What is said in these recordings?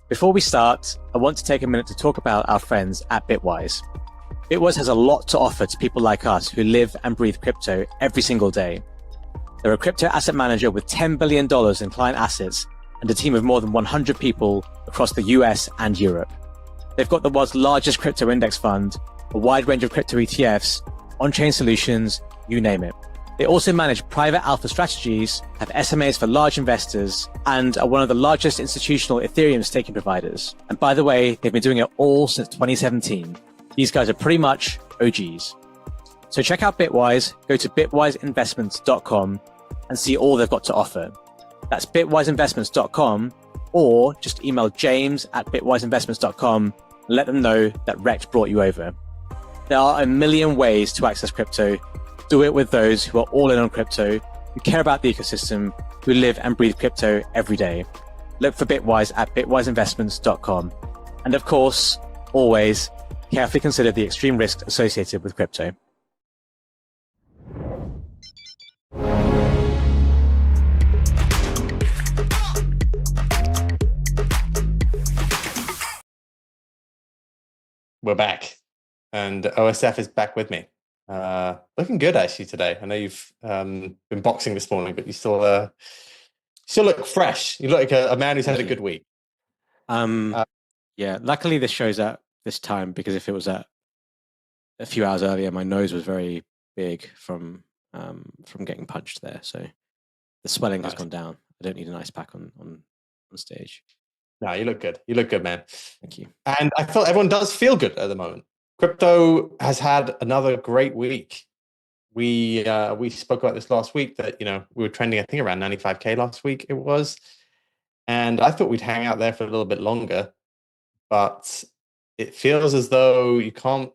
Before we start, I want to take a minute to talk about our friends at Bitwise. Bitwise has a lot to offer to people like us who live and breathe crypto every single day. They're a crypto asset manager with $10 billion in client assets and a team of more than 100 people across the US and Europe. They've got the world's largest crypto index fund, a wide range of crypto ETFs, on-chain solutions, you name it. They also manage private alpha strategies, have SMAs for large investors, and are one of the largest institutional Ethereum staking providers. And by the way, they've been doing it all since 2017. These guys are pretty much OGs. So check out Bitwise, go to bitwiseinvestments.com and see all they've got to offer. That's bitwiseinvestments.com, or just email james@bitwiseinvestments.com and let them know that Rekt brought you over. There are a million ways to access crypto. Do it with those who are all in on crypto, who care about the ecosystem, who live and breathe crypto every day. Look for Bitwise at bitwiseinvestments.com. And of course, always carefully consider the extreme risks associated with crypto. We're back, and OSF is back with me. Looking good actually today. I know you've been boxing this morning, but you still look fresh. You look like a man who's had a good week. Yeah, luckily this show's at this time, because if it was at a few hours earlier, my nose was very big from getting punched there. So the swelling has gone down. I don't need an ice pack on stage. No, you look good. You look good, man. Thank you. And I feel everyone does feel good at the moment. Crypto has had another great week. We spoke about this last week that, we were trending, I think, around 95K last week it was. And I thought we'd hang out there for a little bit longer, but it feels as though you can't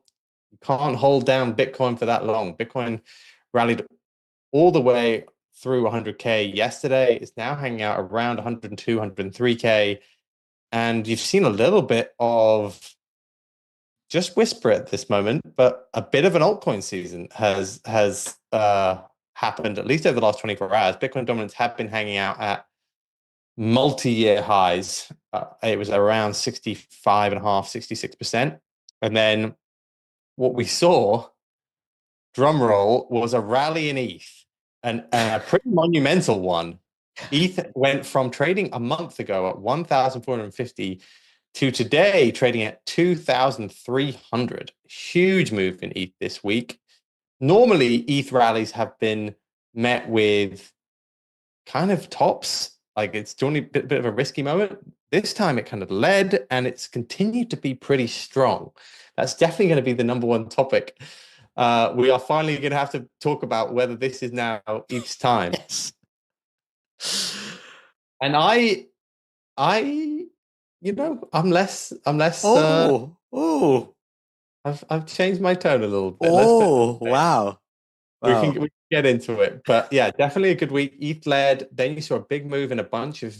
hold down Bitcoin for that long. Bitcoin rallied all the way through 100K yesterday. It's now hanging out around 102, 103K. And you've seen a little bit of just whisper at this moment, but a bit of an altcoin season has happened, at least over the last 24 hours. Bitcoin dominance have been hanging out at multi-year highs. It was around 65.5%, 66%. And then what we saw, drum roll, was a rally in ETH, and a pretty monumental one. ETH went from trading a month ago at 1,450 to today trading at 2,300. Huge move in ETH this week. Normally, ETH rallies have been met with kind of tops, like it's doing a bit of a risky moment. This time it kind of led, and it's continued to be pretty strong. That's definitely going to be the number one topic. We are finally going to have to talk about whether this is now ETH's time. Yes. And I'm less. I've changed my tone a little bit. Wow. We can get into it, but yeah, definitely a good week. ETH led. Then you saw a big move in a bunch of.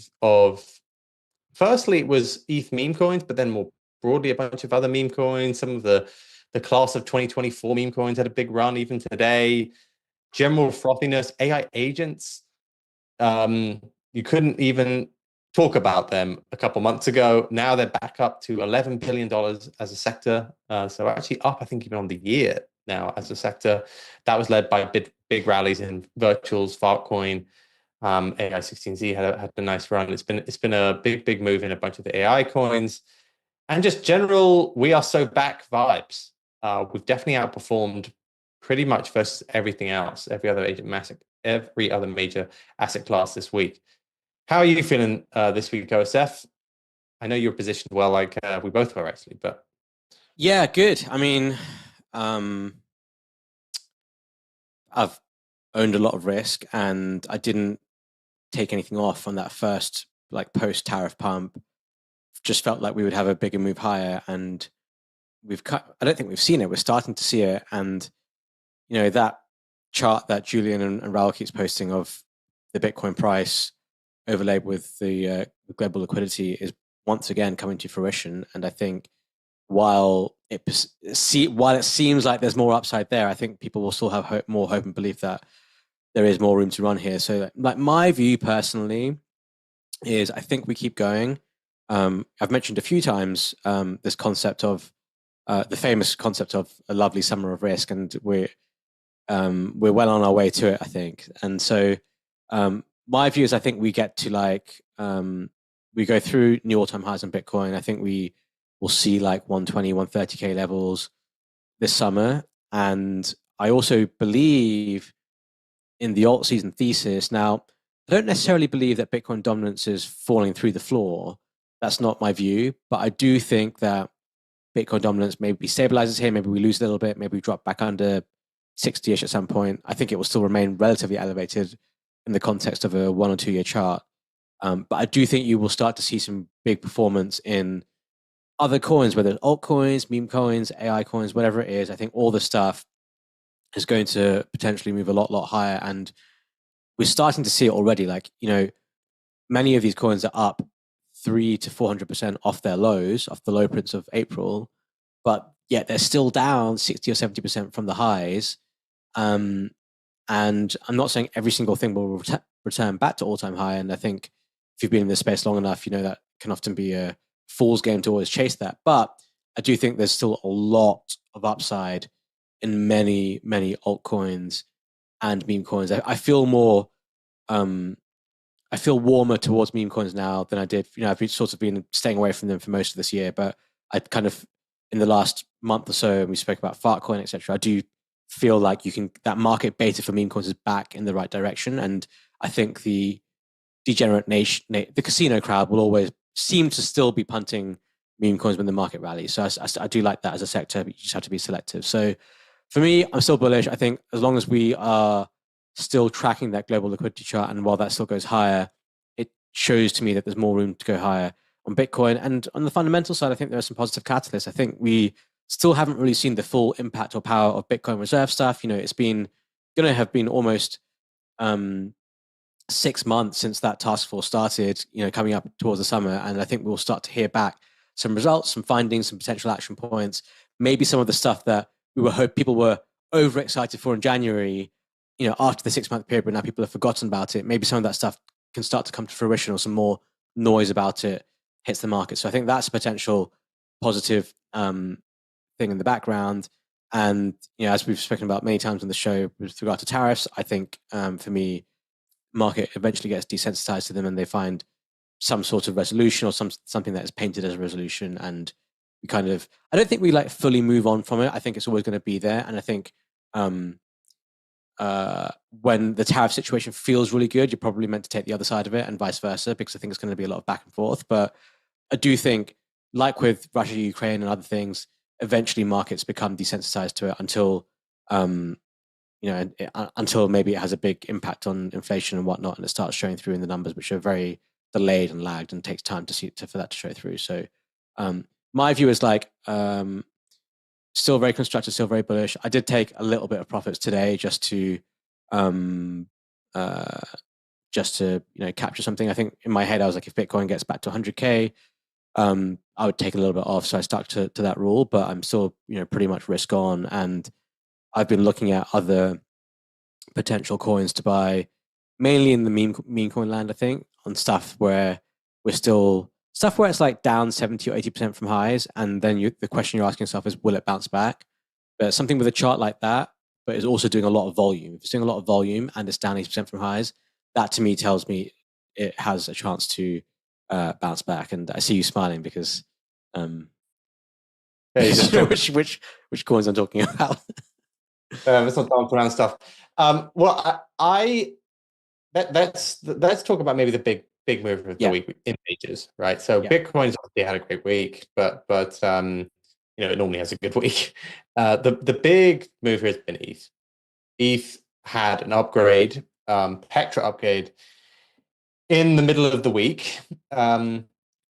Firstly, it was ETH meme coins, but then more broadly, a bunch of other meme coins. Some of the class of 2024 meme coins had a big run even today. General frothiness, AI agents. You couldn't even talk about them a couple months ago. Now they're back up to $11 billion as a sector. So actually up, I think, even on the year now as a sector. That was led by big rallies in virtuals, Altcoin, AI16Z had a nice run. It's been a big move in a bunch of the AI coins, and just general we are so back vibes. We've definitely outperformed pretty much versus everything else, every other major asset class this week. How are you feeling this week, OSF? I know you're positioned well, like we both were actually, but yeah, good. I mean, I've owned a lot of risk, and I didn't take anything off on that first post tariff pump. Just felt like we would have a bigger move higher, and I don't think we've seen it. We're starting to see it, and that chart that Julian and Raul keeps posting of the Bitcoin price overlaid with the global liquidity is once again coming to fruition. And I think while it seems like there's more upside there, I think people will still have more hope and belief that there is more room to run here. So my view personally is I think we keep going. I've mentioned a few times this concept of the famous concept of a lovely summer of risk, and we're well on our way to it, I think. And so my view is I think we get to we go through new all-time highs in Bitcoin. I think we will see like 120, 130K levels this summer. And I also believe in the alt season thesis. Now, I don't necessarily believe that Bitcoin dominance is falling through the floor. That's not my view, but I do think that Bitcoin dominance maybe stabilizes here. Maybe we lose a little bit. Maybe we drop back under 60-ish at some point. I think it will still remain relatively elevated in the context of a 1 or 2 year chart. But I do think you will start to see some big performance in other coins, whether it's altcoins, meme coins, AI coins, whatever it is. I think all the stuff is going to potentially move a lot higher. And we're starting to see it already. Like, many of these coins are up 300 to 400% off their lows, off the low prints of April, but yet they're still down 60 or 70% from the highs. And I'm not saying every single thing will return back to all-time high. And I think if you've been in this space long enough, that can often be a fool's game to always chase that. But I do think there's still a lot of upside in many, many altcoins and meme coins. I feel more, I feel warmer towards meme coins now than I did. I've sort of been staying away from them for most of this year, but I kind of, in the last month or so, and we spoke about Fartcoin, etc. I do feel like that market beta for meme coins is back in the right direction. And I think the degenerate the casino crowd will always seem to still be punting meme coins when the market rallies. So I do like that as a sector, but you just have to be selective. So for me, I'm still bullish. I think as long as we are still tracking that global liquidity chart, and while that still goes higher, it shows to me that there's more room to go higher on Bitcoin. And on the fundamental side, I think there are some positive catalysts. I think we still haven't really seen the full impact or power of Bitcoin reserve stuff. It's been going to have been almost 6 months since that task force started, coming up towards the summer. And I think we'll start to hear back some results, some findings, some potential action points, maybe some of the stuff that people were overexcited for in January, after the 6 month period, but now people have forgotten about it. Maybe some of that stuff can start to come to fruition, or some more noise about it hits the market. So I think that's a potential positive thing in the background. And as we've spoken about many times on the show with regard to tariffs, I think for me, market eventually gets desensitized to them, and they find some sort of resolution, or something that is painted as a resolution, and I don't think we fully move on from it. I think it's always going to be there, and I think when the tariff situation feels really good, you're probably meant to take the other side of it, and vice versa, because I think it's going to be a lot of back and forth. But I do think, like with Russia, Ukraine, and other things, eventually markets become desensitized to it until until maybe it has a big impact on inflation and whatnot, and it starts showing through in the numbers, which are very delayed and lagged, and takes time for that to show through. So my view is still very constructive, still very bullish. I did take a little bit of profits today just to capture something. I think in my head I was like, if Bitcoin gets back to 100K, I would take a little bit off. So I stuck to that rule, but I'm still pretty much risk on. And I've been looking at other potential coins to buy, mainly in the meme coin land, I think, on stuff where it's like down 70 or 80% from highs. And then the question you're asking yourself is, will it bounce back? But something with a chart like that, but is also doing a lot of volume. If it's doing a lot of volume and it's down 80% from highs, that to me tells me it has a chance to bounce back. And I see you smiling because which coins I'm talking about. Let's not dance around stuff. Well, let's talk about maybe the big move of the week in ages, right? So Bitcoin's obviously had a great week, but it normally has a good week. The big move here has been ETH. ETH had an upgrade, Petra upgrade, in the middle of the week,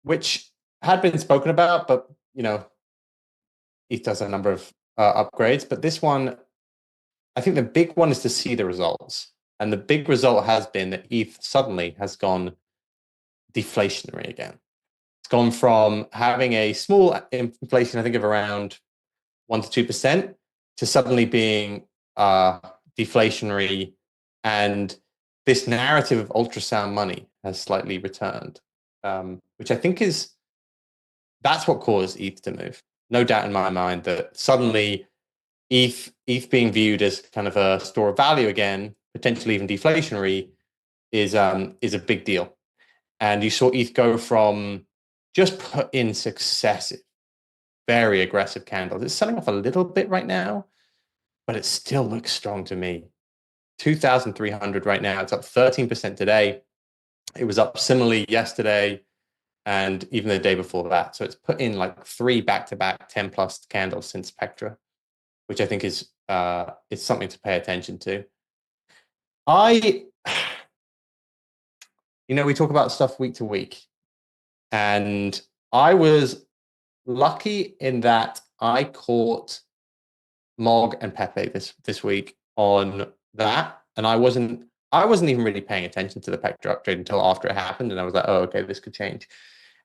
which had been spoken about, but ETH does a number of upgrades, but this one, I think the big one is to see the results. And the big result has been that ETH suddenly has gone deflationary again. It's gone from having a small inflation, I think of around 1 to 2%, to suddenly being deflationary. And this narrative of ultrasound money has slightly returned, which I think is that's what caused ETH to move. No doubt in my mind that suddenly ETH being viewed as kind of a store of value again, potentially even deflationary, is a big deal. And you saw ETH go from just put in successive, very aggressive candles. It's selling off a little bit right now, but it still looks strong to me. 2,300 right now. It's up 13% today. It was up similarly yesterday and even the day before that. So it's put in like 3 back-to-back 10 plus candles since Spectra, which I think is something to pay attention to. We talk about stuff week to week, and I was lucky in that I caught Mog and Pepe this week on that, and I wasn't even really paying attention to the Petra uptrade until after it happened, and I was like, oh, okay, this could change.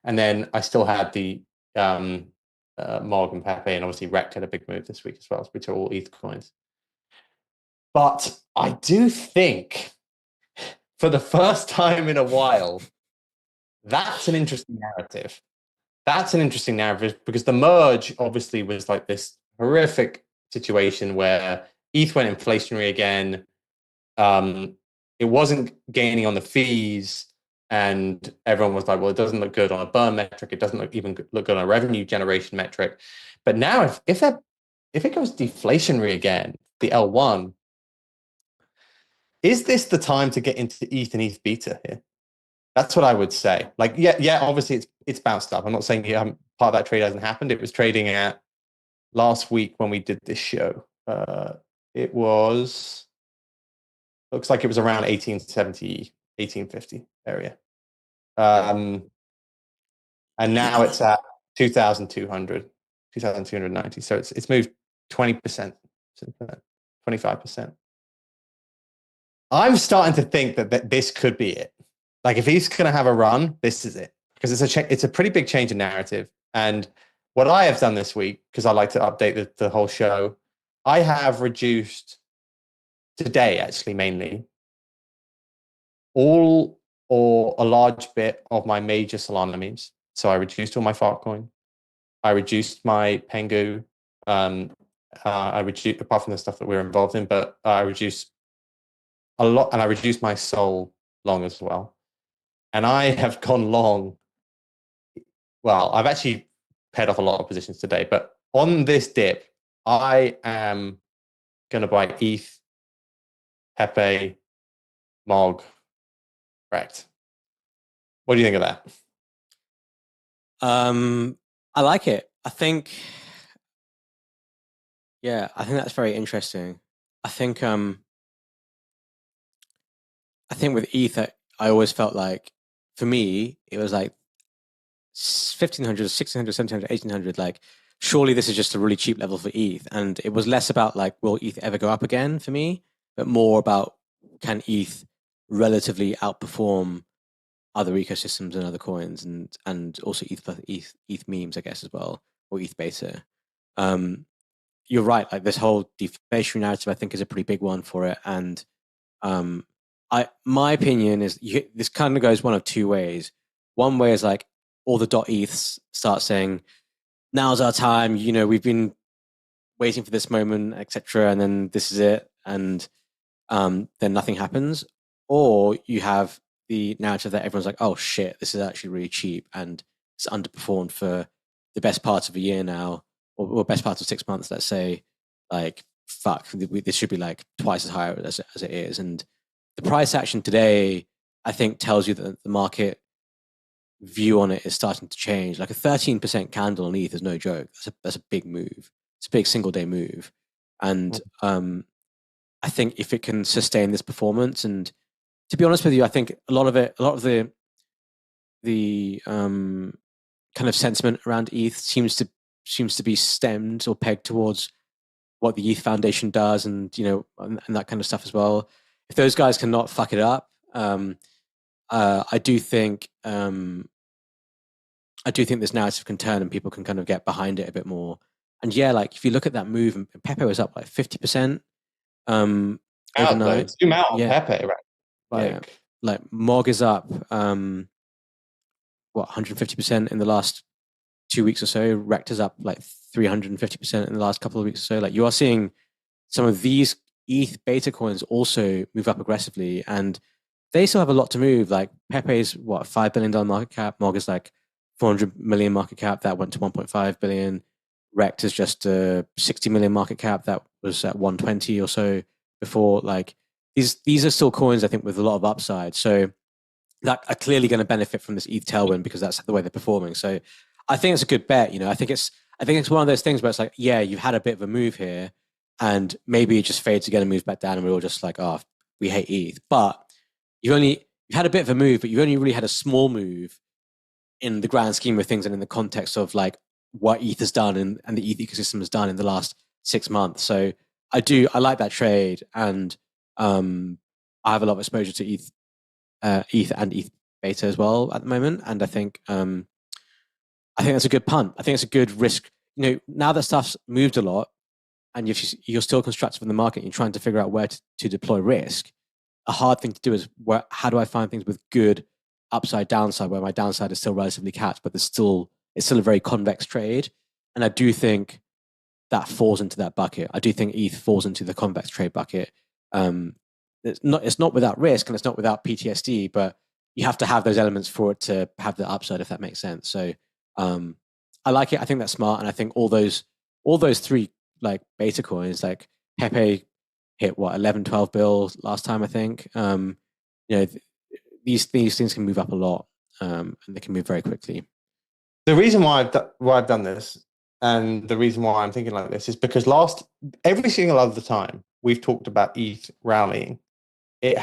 And then I still had the Mog and Pepe, and obviously Rekt had a big move this week as well, which are all ETH coins. But I do think, for the first time in a while, that's an interesting narrative. That's an interesting narrative because the merge obviously was like this horrific situation where ETH went inflationary again. It wasn't gaining on the fees, and everyone was like, well, it doesn't look good on a burn metric. It doesn't look good on a revenue generation metric. But now if it goes deflationary again, the L1, is this the time to get into ETH and ETH beta here? That's what I would say. Like, yeah, obviously it's bounced up. I'm not saying part of that trade hasn't happened. It was trading at last week when we did this show. It looks like it was around 1870, 1850 area. And now it's at 2,200, 2,290. So it's moved 20% since then, 25%. I'm starting to think that this could be it. Like, if he's going to have a run, this is it, because it's a pretty big change in narrative. And what I have done this week, because I like to update the whole show, I have reduced today, actually, mainly all or a large bit of my major Solana memes. So I reduced all my Fartcoin. I reduced my Pengu. I reduced, apart from the stuff that we're involved in, but I reduced a lot, and I reduced my Sol long as well. And I have gone long. Well, I've actually paired off a lot of positions today, but on this dip, I am going to buy ETH, Pepe, Mog, Rekt. What do you think of that? I like it. I think that's very interesting. I think with ETH, I always felt like, for me, it was like 1,500, 1,600, 1,700, 1,800. Like, surely this is just a really cheap level for ETH. And it was less about like, will ETH ever go up again for me, but more about, can ETH relatively outperform other ecosystems and other coins, and also ETH memes, I guess, as well, or ETH beta. You're right. Like, this whole deflationary narrative, I think, is a pretty big one for it. And my opinion is, this kind of goes one of two ways. One way is like, all the .eths start saying, now's our time. We've been waiting for this moment, etc. And then this is it. And then nothing happens. Or you have the narrative that everyone's like, oh shit, this is actually really cheap and it's underperformed for the best part of a year now, or best part of 6 months, let's say. Like, fuck, this should be like twice as high as it is. And the price action today, I think, tells you that the market view on it is starting to change. Like, a 13% candle on ETH is no joke. That's a big move. It's a big single day move. And I think if it can sustain this performance, and to be honest with you, I think a lot of the kind of sentiment around ETH seems to be stemmed or pegged towards what the ETH Foundation does, and and that kind of stuff as well. If those guys cannot fuck it up, I do think this narrative can turn and people can kind of get behind it a bit more. And yeah, like, if you look at that move, and Pepe was up like 50%. Overnight. Zoom out on Pepe, right? Like Mog is up 150% in the last 2 weeks or so. Rekt is up like 350% in the last couple of weeks or so. Like you are seeing some of these ETH beta coins also move up aggressively, and they still have a lot to move. Like Pepe's what, $5 billion market cap. Mog is like 400 million market cap. That went to 1.5 billion. Rekt is just a 60 million market cap. That was at 120 or so before. Like these are still coins, I think, with a lot of upside. So that are clearly going to benefit from this ETH tailwind because that's the way they're performing. So I think it's a good bet. I think it's one of those things where it's like, yeah, you've had a bit of a move here, and maybe it just fades again and moves back down, and we're all just like, oh, we hate ETH. But you've had a bit of a move, but you've only really had a small move in the grand scheme of things and in the context of like what ETH has done and the ETH ecosystem has done in the last 6 months. So I like that trade, and I have a lot of exposure to ETH and ETH beta as well at the moment, and I think that's a good punt. I think it's a good risk. Now that stuff's moved a lot, and you're still constructive in the market, and you're trying to figure out where to deploy risk. A hard thing to do is how do I find things with good upside downside where my downside is still relatively capped, but it's still a very convex trade. And I do think that falls into that bucket. I do think ETH falls into the convex trade bucket. It's not without risk and it's not without PTSD, but you have to have those elements for it to have the upside, if that makes sense. So I like it. I think that's smart, and I think all those three like beta coins, like Pepe hit what 11, 12 bill last time, I think. These things can move up a lot, and they can move very quickly. The reason why I've done this, and the reason why I'm thinking like this, is because every single other time we've talked about ETH rallying, it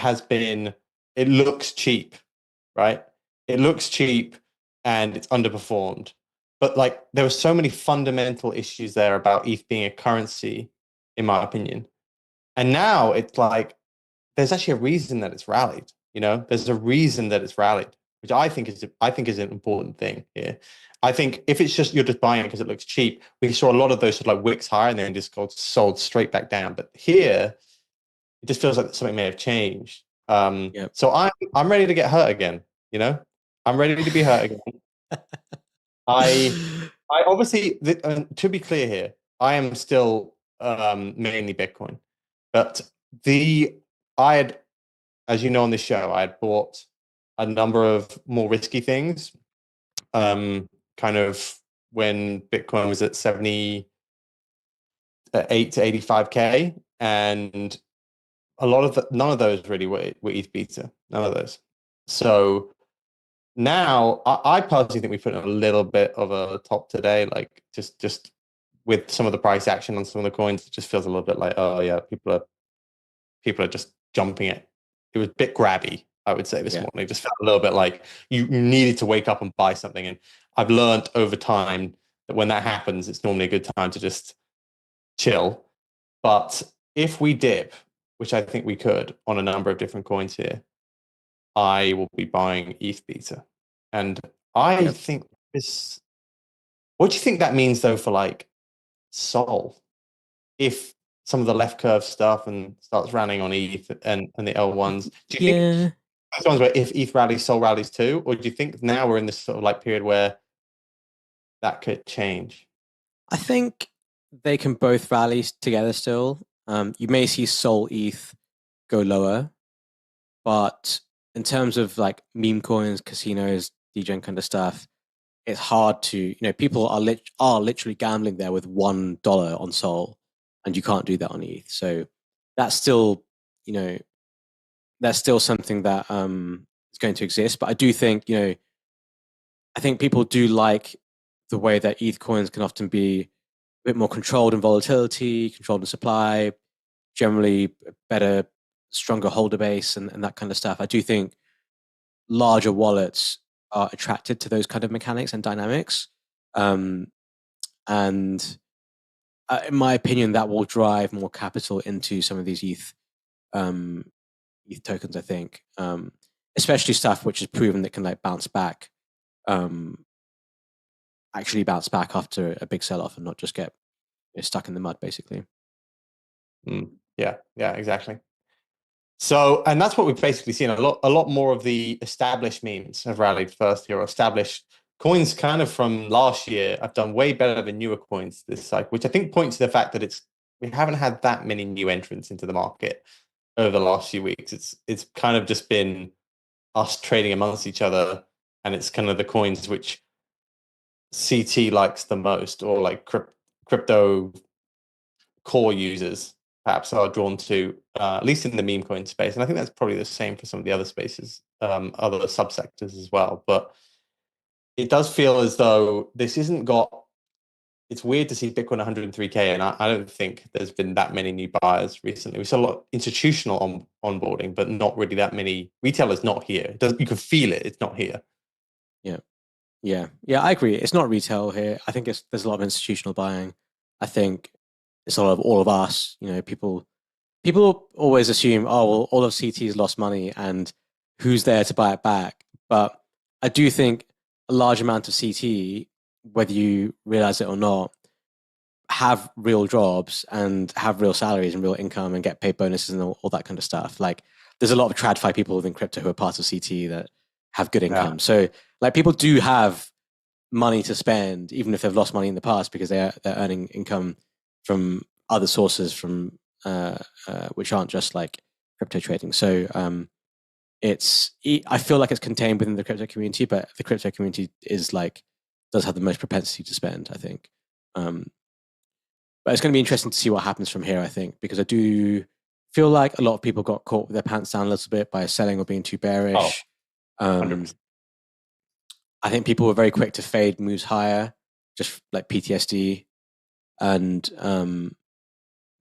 looks cheap, right? It looks cheap and it's underperformed. But like there were so many fundamental issues there about ETH being a currency, in my opinion. And now it's like there's actually a reason that it's rallied. There's a reason that it's rallied, which I think is an important thing here. I think if it's just you're just buying it because it looks cheap, we saw a lot of those sort of like wicks higher and then just got sold straight back down. But here, it just feels like something may have changed. Yep. So I'm ready to get hurt again. I'm ready to be hurt again. I obviously, to be clear here, I am still mainly Bitcoin, but I had, as you know on this show, I had bought a number of more risky things, kind of when Bitcoin was at 78 to 85K, and none of those really were ETH beta, none of those. So now I personally think we put in a little bit of a top today, like just with some of the price action on some of the coins. It just feels a little bit like, oh yeah, people are just jumping it. It was a bit grabby, I would say, this morning. It just felt a little bit like you needed to wake up and buy something. And I've learned over time that when that happens, it's normally a good time to just chill. But if we dip, which I think we could on a number of different coins here, I will be buying ETH beta. And I think this. What do you think that means though for like Sol? If some of the left curve stuff and starts running on ETH and the L1s, do you think those ones where if ETH rallies, Sol rallies too? Or do you think now we're in this sort of like period where that could change? I think they can both rally together still. You may see Sol ETH go lower, but in terms of like meme coins, casinos, DJing kind of stuff, it's hard to, people are literally gambling there with $1 on Sol, and you can't do that on ETH. So that's still, that's still something that is going to exist. But I do think, I think people do like the way that ETH coins can often be a bit more controlled in volatility, controlled in supply, generally better, stronger holder base, and that kind of stuff. I do think larger wallets are attracted to those kind of mechanics and dynamics. And in my opinion, that will drive more capital into some of these ETH tokens, I think. Especially stuff which is proven that can like bounce back, actually bounce back after a big sell-off and not just get stuck in the mud, basically. Yeah, exactly. So, and that's what we've basically seen. A lot more of the established memes have rallied first here, or established coins kind of from last year have done way better than newer coins this cycle, which I think points to the fact that we haven't had that many new entrants into the market over the last few weeks. It's kind of just been us trading amongst each other, and it's kind of the coins which CT likes the most, or like crypto core users perhaps are drawn to, at least in the meme coin space. And I think that's probably the same for some of the other spaces, other subsectors as well. But it does feel as though this isn't got. It's weird to see Bitcoin 103K, and I don't think there's been that many new buyers recently. We saw a lot of institutional onboarding, but not really that many retailers not here. You can feel it. It's not here. Yeah. I agree. It's not retail here. I think there's a lot of institutional buying. I think it's a lot of all of us. People always assume, oh well, all of CT's lost money, and who's there to buy it back? But I do think a large amount of CT, whether you realize it or not, have real jobs and have real salaries and real income and get paid bonuses and all that kind of stuff. Like, there's a lot of TradFi people within crypto who are part of CT that have good income. Yeah. So like, people do have money to spend, even if they've lost money in the past, because they're earning income from other sources, from which aren't just like crypto trading. So I feel like it's contained within the crypto community, but the crypto community does have the most propensity to spend, I think. But it's going to be interesting to see what happens from here, I think, because I do feel like a lot of people got caught with their pants down a little bit by selling or being too bearish. 100%. I think people were very quick to fade moves higher, just like PTSD. And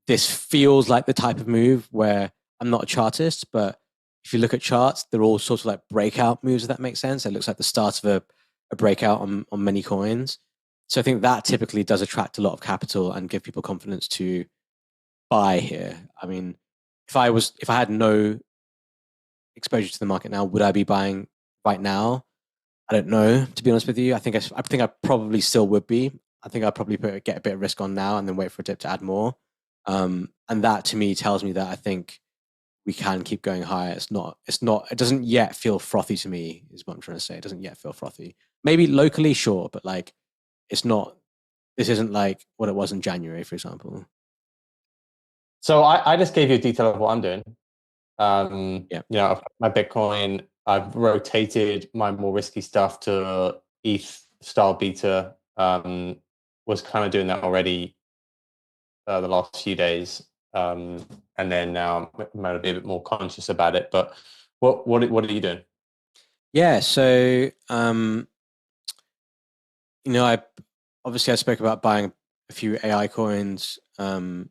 this feels like the type of move where, I'm not a chartist, but if you look at charts, they're all sort of like breakout moves, if that makes sense. It looks like the start of a breakout on many coins. So I think that typically does attract a lot of capital and give people confidence to buy here. I mean, if I had no exposure to the market now, would I be buying right now? I don't know, to be honest with you. I think I probably still would be. I think I'd probably get a bit of risk on now and then wait for a dip to add more. And that to me tells me that I think we can keep going higher. It doesn't yet feel frothy to me, is what I'm trying to say. It doesn't yet feel frothy. Maybe locally, sure, but like, this isn't like what it was in January, for example. So I just gave you a detail of what I'm doing. Yeah. My Bitcoin, I've rotated my more risky stuff to ETH style beta. Was kind of doing that already the last few days, and then now I'm a bit more conscious about it. But what are you doing? Yeah, so I spoke about buying a few AI coins a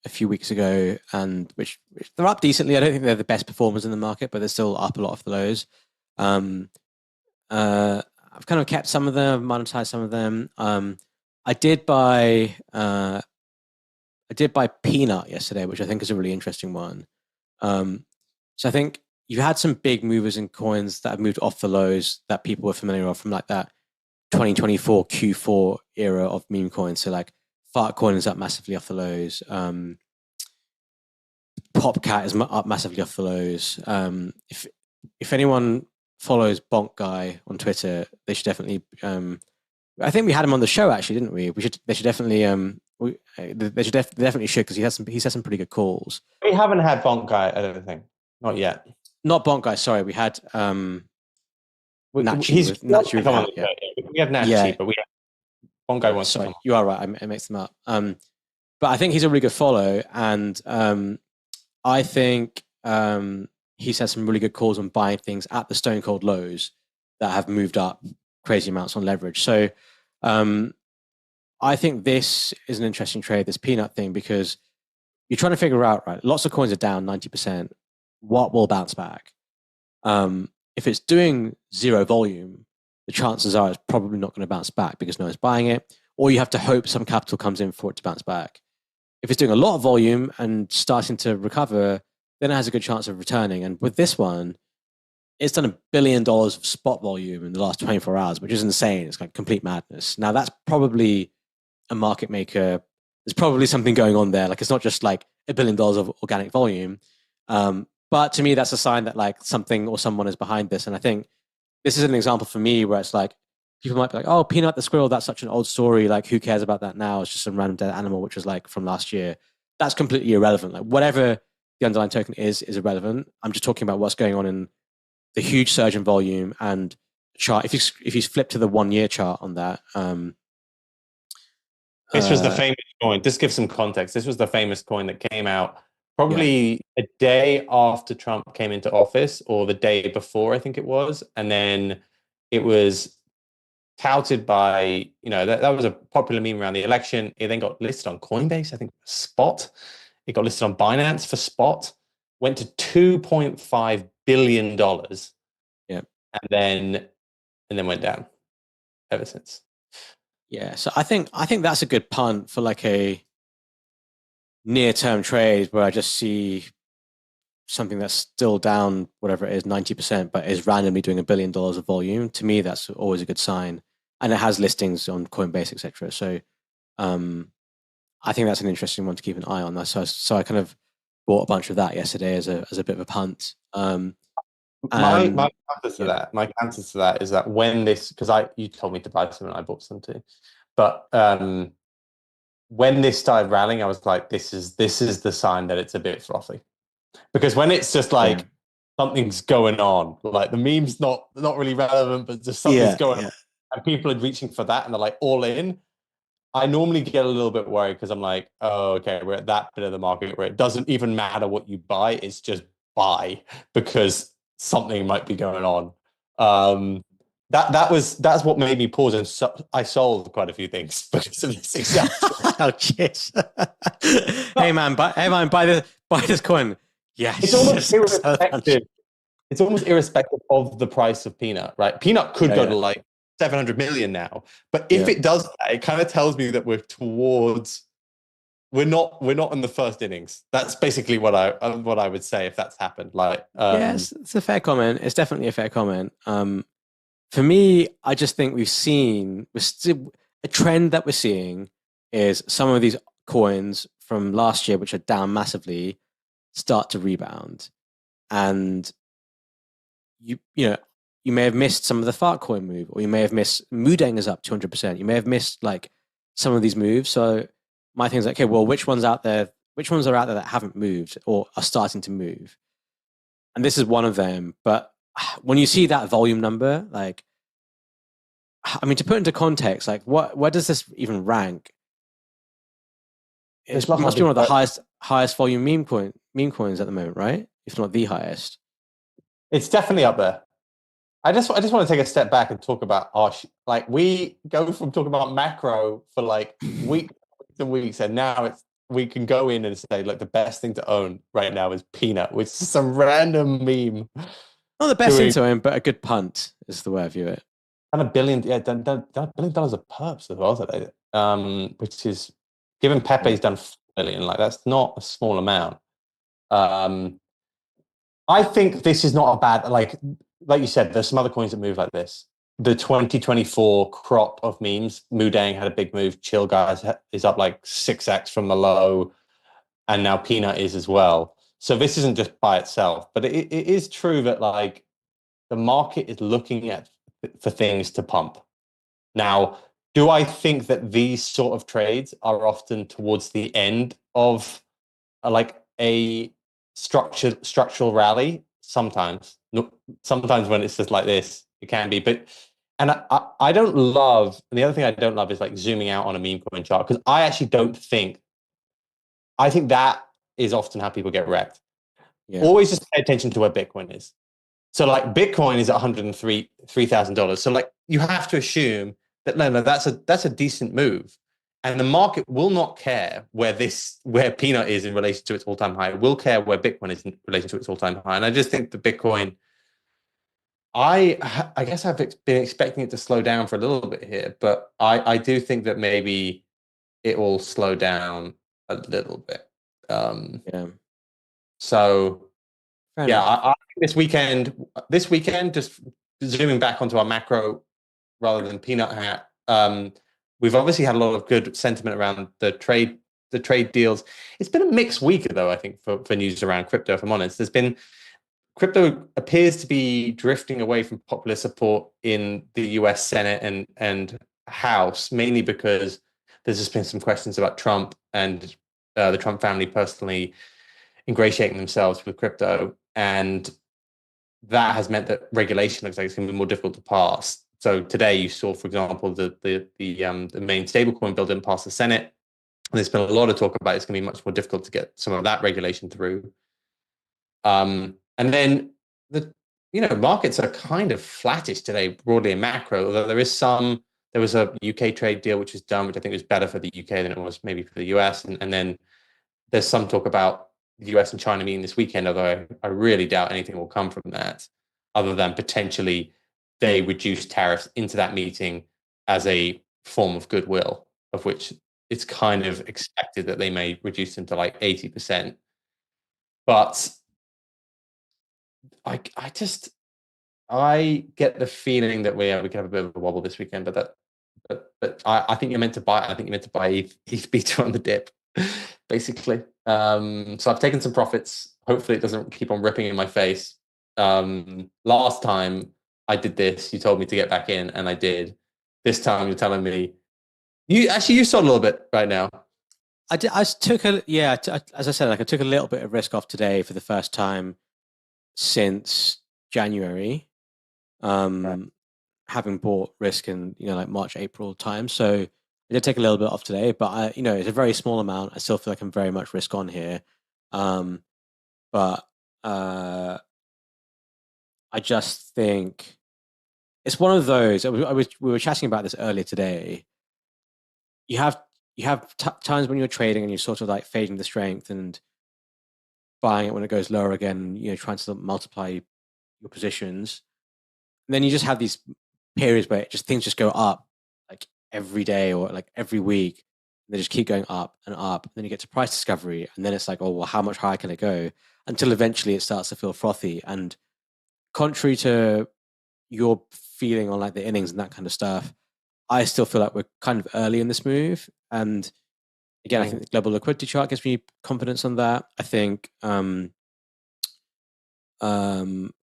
few weeks ago, and which they're up decently. I don't think they're the best performers in the market, but they're still up a lot of the lows. I've kind of kept some of them, monetized some of them. I did buy Peanut yesterday, which I think is a really interesting one. So I think you had some big movers in coins that have moved off the lows that people were familiar with from like that 2024 Q4 era of meme coins. So like Fartcoin is up massively off the lows. Popcat is up massively off the lows. If anyone follows Bonk Guy on Twitter, they should definitely. I think we had him on the show actually, didn't we? They should definitely. They should definitely should, because he said some pretty good calls. We haven't had Bonk Guy, I don't think, not yet. Not Bonk Guy. Sorry, we had Nachi. Nachi come on. Yeah. We have Nachi, but we have Bonk Guy wants to come on. You are right. I mixed them up. But I think he's a really good follow, and I think he's had some really good calls on buying things at the stone cold lows that have moved up crazy amounts on leverage. So I think this is an interesting trade, this Peanut thing, because you're trying to figure out, right, lots of coins are down 90%. What will bounce back? If it's doing zero volume, the chances are it's probably not going to bounce back because no one's buying it, or you have to hope some capital comes in for it to bounce back. If it's doing a lot of volume and starting to recover, then it has a good chance of returning. And with this one, it's done $1 billion of spot volume in the last 24 hours, which is insane. It's like complete madness. Now, that's probably a market maker. There's probably something going on there. Like, it's not just like $1 billion of organic volume. But to me, that's a sign that like something or someone is behind this. And I think this is an example for me where it's like people might be like, "Oh, Peanut the squirrel, that's such an old story. Like, who cares about that now? It's just some random dead animal, which was like from last year." That's completely irrelevant. Like, whatever the underlying token is irrelevant. I'm just talking about what's going on in the huge surge in volume and chart. If you flip to the 1 year chart on that, This was the famous coin. This gives some context. This was the famous coin that came out probably a day after Trump came into office, or the day before, I think it was. And then it was touted by, that was a popular meme around the election. It then got listed on Coinbase, I think Spot. It got listed on Binance for Spot. Went to $2.5 billion. Yeah. And then went down ever since. Yeah, so I think that's a good punt for like a near-term trade where I just see something that's still down, whatever it is, 90%, but is randomly doing $1 billion of volume. To me, that's always a good sign, and it has listings on Coinbase, etc. So, I think that's an interesting one to keep an eye on. So I kind of bought a bunch of that yesterday as a bit of a punt. My counter to that is that when this, because you told me to buy some and I bought some too, but when this started rallying, I was like, this is the sign that it's a bit frothy, because when it's just like something's going on, like the meme's not really relevant, but just something's going on, and people are reaching for that and they're like all in. I normally get a little bit worried because I'm like, oh, okay, we're at that bit of the market where it doesn't even matter what you buy, it's just buy because something might be going on. That's what made me pause, and I sold quite a few things because of this example. Oh, jeez. Hey man, buy this coin. Yes. It's almost irrespective. It's almost irrespective of the price of Peanut, right? Peanut could go to like 700 million now, but if it does, it kind of tells me that we're not in the first innings. That's basically what I would say if that's happened. Like, yes, it's a fair comment. It's definitely a fair comment. For me, I just think a trend that we're seeing is some of these coins from last year, which are down massively, start to rebound, and you may have missed some of the fart coin move, or you may have missed Mudeng is up 200%. You may have missed like some of these moves. So my thing is like, okay, well, which ones are out there that haven't moved or are starting to move? And this is one of them. But when you see that volume number, like, I mean, to put into context, like, where does this even rank? It must be one of the highest volume meme coins at the moment, right? If not the highest. It's definitely up there. I just want to take a step back and talk about like we go from talking about macro for like weeks and weeks, and now we can go in and say like the best thing to own right now is Peanut, which is some random meme. Not the best thing to own, but a good punt is the way I view it. And $1 billion, $1 billion of perps as well today, which is, given Pepe's done 4 billion, like that's not a small amount. I think this is not a bad, like you said, there's some other coins that move like this. The 2024 crop of memes, Mudang had a big move. Chill Guys is up like 6x from the low, and now Peanut is as well. So this isn't just by itself, but it is true that like the market is looking for things to pump. Now, do I think that these sort of trades are often towards the end of like a structural rally? Sometimes. Sometimes when it's just like this, it can be. But I don't love, and the other thing I don't love is like zooming out on a meme coin chart, because I actually don't think, I think that is often how people get wrecked. Yeah. Always just pay attention to where Bitcoin is. So like Bitcoin is at $103,000. So like you have to assume that no, that's a decent move. And the market will not care where Peanut is in relation to its all-time high. It will care where Bitcoin is in relation to its all-time high. And I just think the Bitcoin, I guess I've been expecting it to slow down for a little bit here, but I do think that maybe it will slow down a little bit. So I think this weekend, just zooming back onto our macro rather than Peanut hat, we've obviously had a lot of good sentiment around the trade deals. It's been a mixed week though, I think, for news around crypto, if I'm honest. There's been crypto appears to be drifting away from popular support in the US Senate and House, mainly because there's just been some questions about Trump and the Trump family personally ingratiating themselves with crypto. And that has meant that regulation looks like it's going to be more difficult to pass. So today you saw, for example, the main stablecoin bill didn't pass the Senate. And there's been a lot of talk about it's going to be much more difficult to get some of that regulation through. And then the markets are kind of flattish today, broadly in macro, although there was a UK trade deal which was done, which I think was better for the UK than it was maybe for the US. And then there's some talk about the US and China meeting this weekend, although I really doubt anything will come from that, other than potentially they reduce tariffs into that meeting as a form of goodwill, of which it's kind of expected that they may reduce them to like 80%. But I get the feeling that we can have a bit of a wobble this weekend, but I think you're meant to buy. I think you're meant to buy ETH beta on the dip, basically. So I've taken some profits. Hopefully, it doesn't keep on ripping in my face. Last time I did this, you told me to get back in, and I did. This time, you're telling me you sold a little bit right now. I took as I said, like I took a little bit of risk off today for the first time since January. Right. Having bought risk in like March, April time. So I did take a little bit off today, but it's a very small amount. I still feel like I'm very much risk on here. But I just think it's one of those. We were chatting about this earlier today. You have times when you're trading and you're sort of like fading the strength and buying it when it goes lower again, trying to multiply your positions. And then you just have these periods where things just go up like every day or like every week. And they just keep going up and up. And then you get to price discovery. And then it's like, oh, well, how much higher can it go? Until eventually it starts to feel frothy. And contrary to your feeling on like the innings and that kind of stuff, I still feel like we're kind of early in this move. And again, I think the global liquidity chart gives me confidence on that. I think the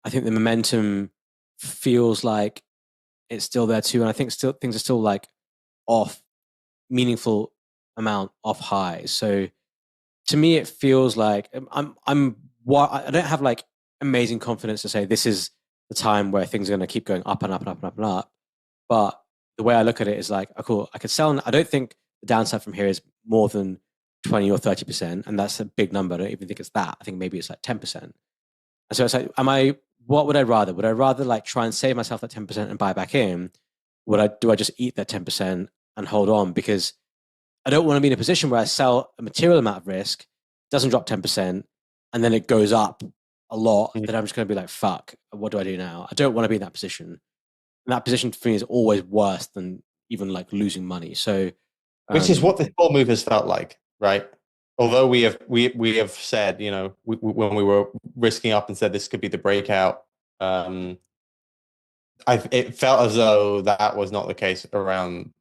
momentum feels like it's still there too, and I think things are still like off meaningful amount off highs. So to me, it feels like I don't have like amazing confidence to say this is the time where things are going to keep going up and up and up and up and up. But the way I look at it is like, oh, cool, I could sell. I don't think the downside from here is more than 20 or 30%, and that's a big number. I don't even think it's that. I think maybe it's like 10%. And so it's like, what would I rather? Would I rather like try and save myself that 10% and buy back in? Do I just eat that 10% and hold on? Because I don't want to be in a position where I sell a material amount of risk, doesn't drop 10%, and then it goes up a lot. Then I'm just going to be like, fuck, what do I do now? I don't want to be in that position. And that position for me is always worse than even like losing money. So, which is what this whole move has felt like, right? Although we have said, when we were risking up and said this could be the breakout, it felt as though that was not the case around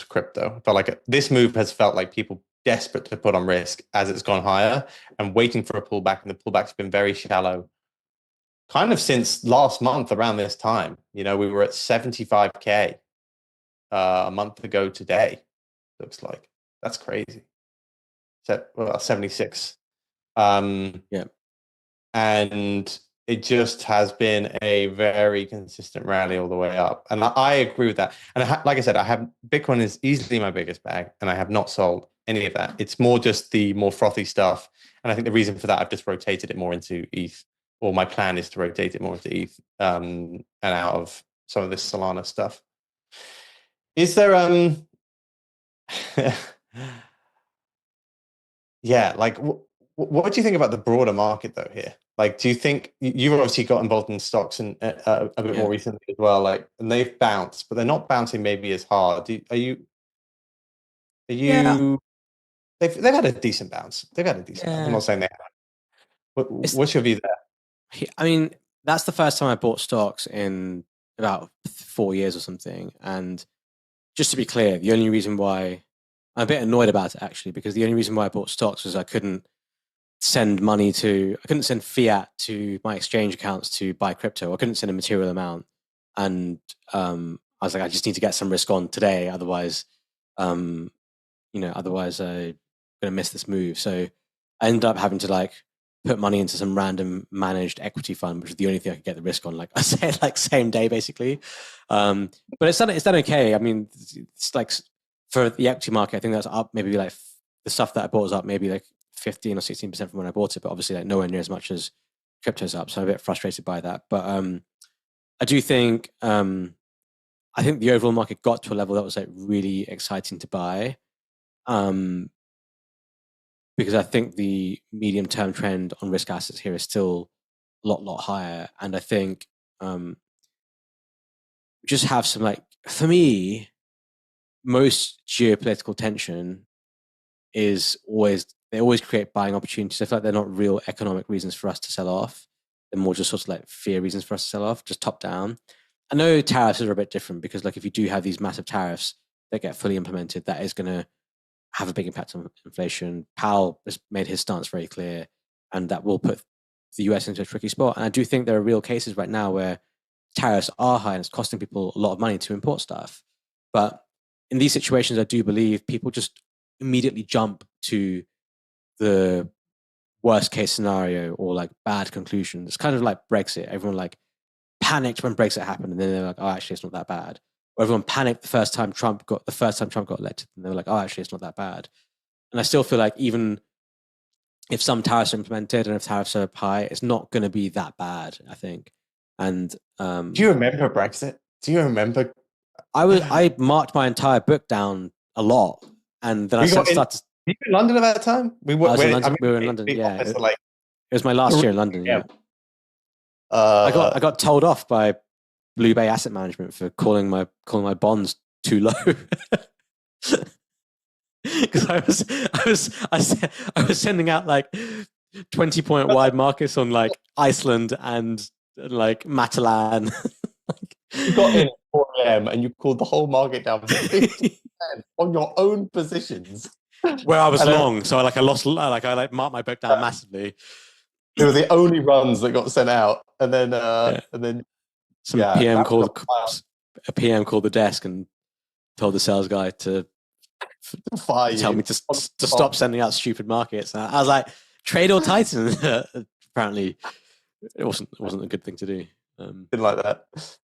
crypto. But like this move has felt like people desperate to put on risk as it's gone higher and waiting for a pullback, and the pullback's been very shallow. Kind of since last month around this time, we were at 75K a month ago today. Looks like that's crazy. 76. Yeah. And it just has been a very consistent rally all the way up. And I agree with that. And like I said, Bitcoin is easily my biggest bag, and I have not sold any of that. It's more just the more frothy stuff. And I think the reason for that, I've just rotated it more into ETH, or my plan is to rotate it more into ETH and out of some of this Solana stuff. Is there, yeah, like what do you think about the broader market though here? Like, do you think you've obviously got involved in stocks and a bit more recently as well, like, and they've bounced, but they're not bouncing maybe as hard. They've had a decent bounce. They've had a decent bounce. I'm not saying they have. What's your view there? I mean, that's the first time I bought stocks in about 4 years or something. And just to be clear, the only reason why I'm a bit annoyed about it actually, because the only reason why I bought stocks was I couldn't send money to, I couldn't send fiat to my exchange accounts to buy crypto. I couldn't send a material amount. And I was like, I just need to get some risk on today. Otherwise, otherwise I'm going to miss this move. So I ended up having to like put money into some random managed equity fund, which was the only thing I could get the risk on. Like I said, like same day basically. But it's done okay. I mean, it's like for the equity market, I think that's up maybe like the stuff that I bought was up maybe like 15 or 16% from when I bought it, but obviously like nowhere near as much as crypto's up. So I'm a bit frustrated by that. But I do think I think the overall market got to a level that was like really exciting to buy. Because I think the medium-term trend on risk assets here is still a lot higher. And I think just have some like, for me, most geopolitical tension is they always create buying opportunities. I feel like they're not real economic reasons for us to sell off. They're more just sort of like fear reasons for us to sell off, just top down. I know tariffs are a bit different because like if you do have these massive tariffs that get fully implemented, that is going to have a big impact on inflation. Powell has made his stance very clear, and that will put the US into a tricky spot. And I do think there are real cases right now where tariffs are high and it's costing people a lot of money to import stuff. But in these situations, I do believe people just immediately jump to the worst case scenario or like bad conclusions. It's kind of like Brexit. Everyone like panicked when Brexit happened, and then they're like, "Oh, actually, it's not that bad." Or everyone panicked the first time Trump got elected, and they were like, "Oh, actually, it's not that bad." And I still feel like even if some tariffs are implemented and if tariffs are high, it's not going to be that bad, I think. And do you remember Brexit? Do you remember? I marked my entire book down a lot, and then I started. Were you in London at that time? I was in London. We were in London. Yeah, it was my last year in London. Yeah, I got told off by Blue Bay Asset Management for calling my bonds too low. Because I was sending out like 20-point wide markets on like Iceland and like Matalan. You got in at 4 a.m. and you called the whole market down 50% on your own positions. Where I was long, so I lost, I marked my book down massively. They were the only runs that got sent out, and then PM called the desk and told the sales guy to tell me to stop sending out stupid markets. And I was like, trade or Titan. Apparently, it wasn't a good thing to do. Didn't like that.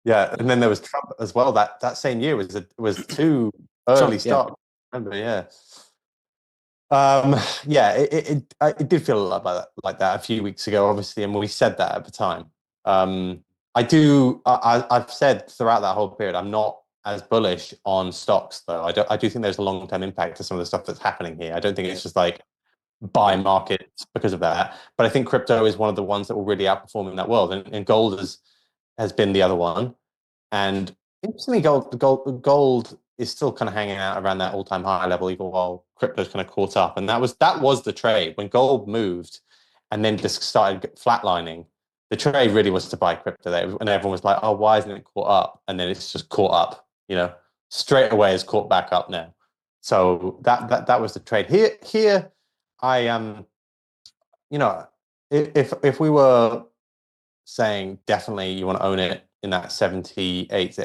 Yeah, and then there was Trump as well. That same year was too early start. Yeah. Remember, yeah. It did feel a lot like that a few weeks ago, obviously, and we said that at the time. I've said throughout that whole period, I'm not as bullish on stocks, though. I do think there's a long-term impact to some of the stuff that's happening here. I don't think it's just like buy markets because of that. But I think crypto is one of the ones that will really outperform in that world, and gold has been the other one. And interestingly, gold is still kind of hanging out around that all-time high level, even while crypto's kind of caught up. And that was the trade when gold moved, and then just started flatlining. The trade really was to buy crypto there, and everyone was like, "Oh, why isn't it caught up?" And then it's just caught up. Straight away is caught back up now. So that was the trade. Here, I if we were saying definitely you want to own it in that 78 to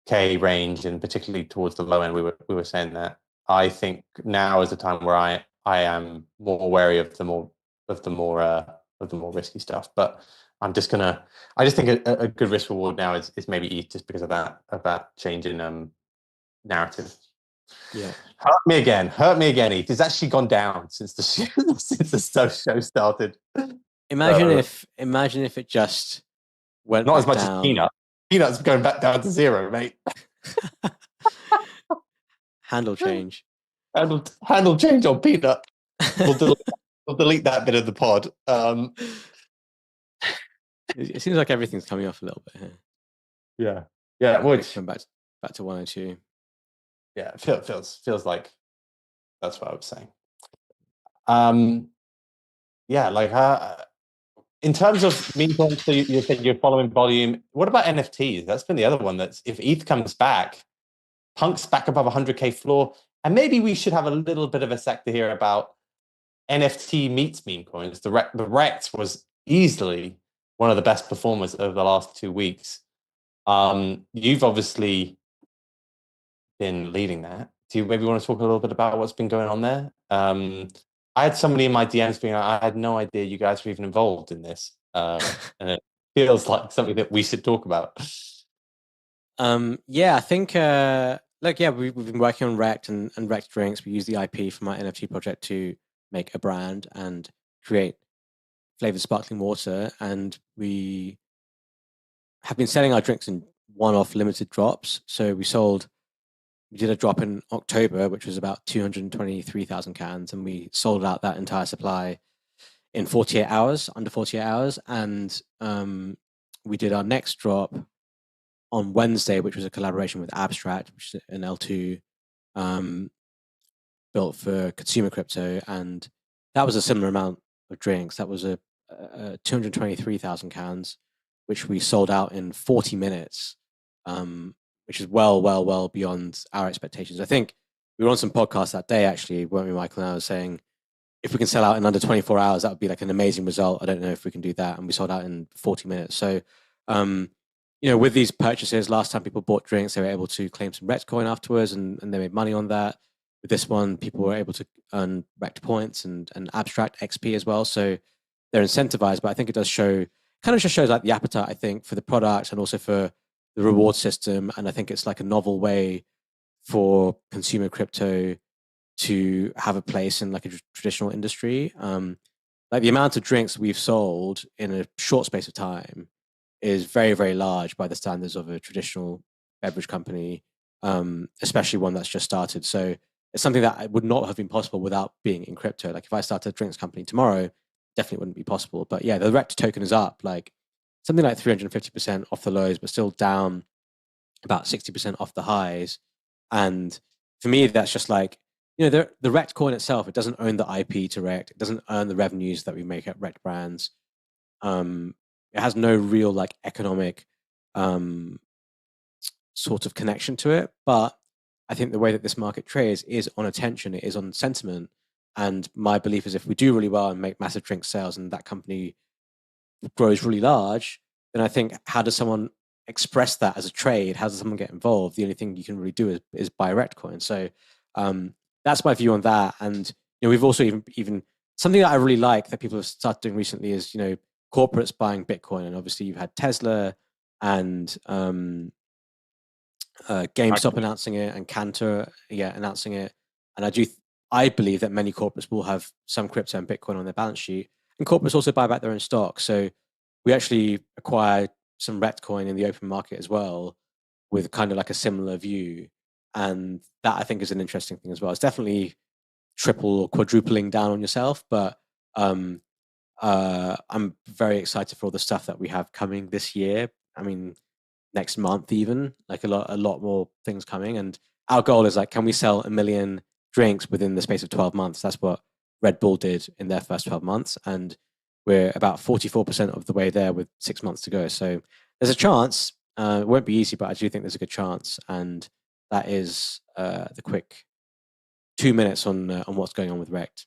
85K range, and particularly towards the low end, we were saying that. I think now is the time where I am more wary of the more risky stuff. But I just think a good risk reward now is maybe ETH, just because of that change in narrative. Yeah. Hurt me again, ETH. It's actually gone down since the show started. Imagine if it just went not as much down. as Peanut. Peanut's going back down to zero, mate. Handle change. Handle change on Peanut. We'll delete that bit of the pod. It seems like everything's coming off a little bit here. Yeah. Which come back to 102. Yeah, it feels like that's what I was saying. In terms of meme coins, so you said you're following volume. What about NFTs? That's been the other one. That's if ETH comes back, Punk's back above 100K floor, and maybe we should have a little bit of a sector here about NFT meets meme coins. The Rekt was easily one of the best performers over the last 2 weeks. You've obviously been leading that. Do you maybe want to talk a little bit about what's been going on there? I had somebody in my DMs being like, I had no idea you guys were even involved in this. And it feels like something that we should talk about. Yeah, I think look, yeah, we've been working on Rekt and Rekt drinks. We use the IP from our NFT project to make a brand and create flavored sparkling water, and we have been selling our drinks in one-off limited drops. So we did a drop in October, which was about 223,000 cans, and we sold out that entire supply in 48 hours, under 48 hours. And we did our next drop on Wednesday, which was a collaboration with Abstract, which is an L2 built for consumer crypto. And that was a similar amount of drinks. That was a 223,000 cans, which we sold out in 40 minutes, which is well beyond our expectations. I think we were on some podcasts that day, actually, weren't we, Michael? And I was saying, if we can sell out in under 24 hours, that would be like an amazing result. I don't know if we can do that. And we sold out in 40 minutes. So, with these purchases, last time people bought drinks, they were able to claim some Rekt coin afterwards, and they made money on that. With this one, people were able to earn Rekt points and Abstract XP as well. So they're incentivized, but I think it does kind of just shows like the appetite, I think, for the product and also for the reward system. And I think it's like a novel way for consumer crypto to have a place in like a traditional industry. Like the amount of drinks we've sold in a short space of time is very large by the standards of a traditional beverage company, especially one that's just started. So it's something that would not have been possible without being in crypto. Like if I started a drinks company tomorrow, definitely wouldn't be possible. But yeah, the Rekt token is up like something like 350% off the lows, but still down about 60% off the highs. And for me, that's just like, the Rekt coin itself, it doesn't own the IP to Rekt. It doesn't earn the revenues that we make at Rekt brands. It has no real like economic sort of connection to it. But I think the way that this market trades is on attention, it is on sentiment. And my belief is if we do really well and make massive drink sales and that company grows really large, then I think how does someone express that as a trade? How does someone get involved? The only thing you can really do is buy Rekt coin. So that's my view on that. And we've also even something that I really like that people have started doing recently is corporates buying Bitcoin. And obviously you've had Tesla and GameStop announcing it and Cantor announcing it. And I believe that many corporates will have some crypto and Bitcoin on their balance sheet, and corporates also buy back their own stock. So we actually acquired some Rekt coin in the open market as well, with kind of like a similar view. And that I think is an interesting thing as well. It's definitely triple or quadrupling down on yourself, but I'm very excited for all the stuff that we have coming this year. I mean, next month even, like a lot more things coming. And our goal is like, can we sell 1 million drinks within the space of 12 months? That's what Red Bull did in their first 12 months. And we're about 44% of the way there with 6 months to go. So there's a chance. It won't be easy, but I do think there's a good chance. And that is the quick 2 minutes on what's going on with Rekt.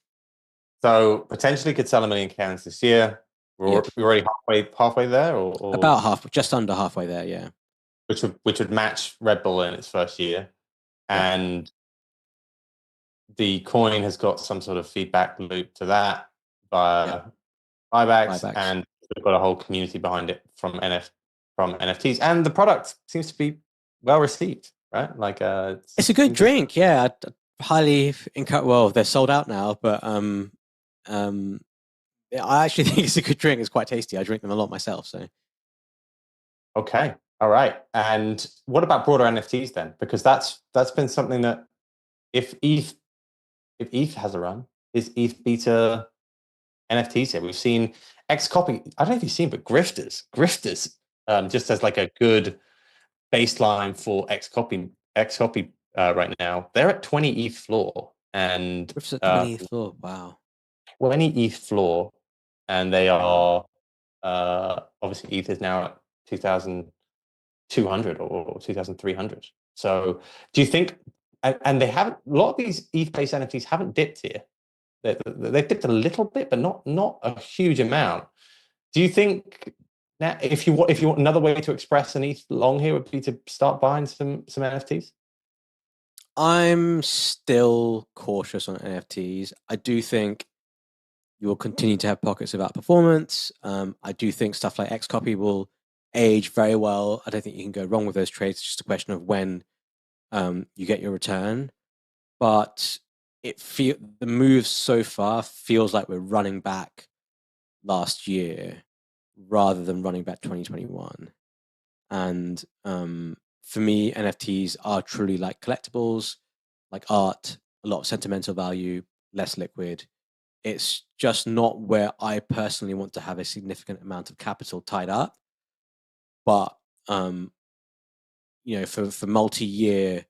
So potentially could sell 1 million cans this year. We're already halfway there, or about half, just under halfway there, yeah. Which would match Red Bull in its first year, and the coin has got some sort of feedback loop to that via buybacks, and we've got a whole community behind it from NFTs, and the product seems to be well received, right? Like it's a good drink, yeah. I'd highly encourage. Well, they're sold out now, but I actually think it's a good drink. It's quite tasty. I drink them a lot myself. So okay, all right. And what about broader NFTs then? Because that's been something that if ETH has a run, is ETH beta NFTs here? We've seen Xcopy. I don't know if you've seen, but Grifters, just as like a good baseline for Xcopy right now. They're at 20 ETH floor, and Grifters at 20 ETH floor. Wow, 20 ETH floor, and they are obviously ETH is now at 2,200 or 2,300. So do you think? And they haven't. A lot of these ETH-based NFTs haven't dipped here. They've dipped a little bit, but not a huge amount. Do you think now if you want another way to express an ETH long here would be to start buying some NFTs? I'm still cautious on NFTs. I do think you will continue to have pockets of outperformance. I do think stuff like Xcopy will age very well. I don't think you can go wrong with those trades. It's just a question of when you get your return. But the move so far feels like we're running back last year rather than running back 2021. And for me, NFTs are truly like collectibles, like art, a lot of sentimental value, less liquid. It's just not where I personally want to have a significant amount of capital tied up. But for multi-year